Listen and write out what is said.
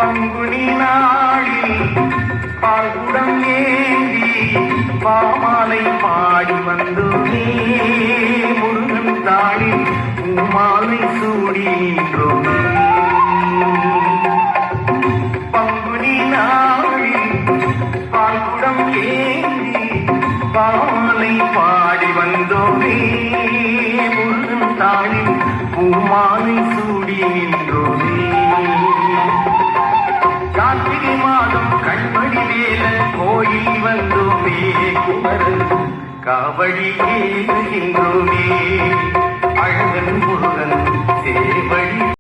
பங்குனி நாளில் பால்குடம் ஏந்தி பாமாலை பாடி வந்தோமே முருகன் தாளில் பூமாலை சூடி நின்றோமே. பங்குனி நாளில் பால்குடம் ஏந்தி பாமாலை பாடி வந்தோமே முருகன் தாளில் பூமாலை சூடி நின்றோமே. கார்த்திகை மாதம் கண்மணி வேல கோயில் வந்தோமே குமரன் காவடி ஏறுகின்றோமே அழகன் முருகன் சேவடி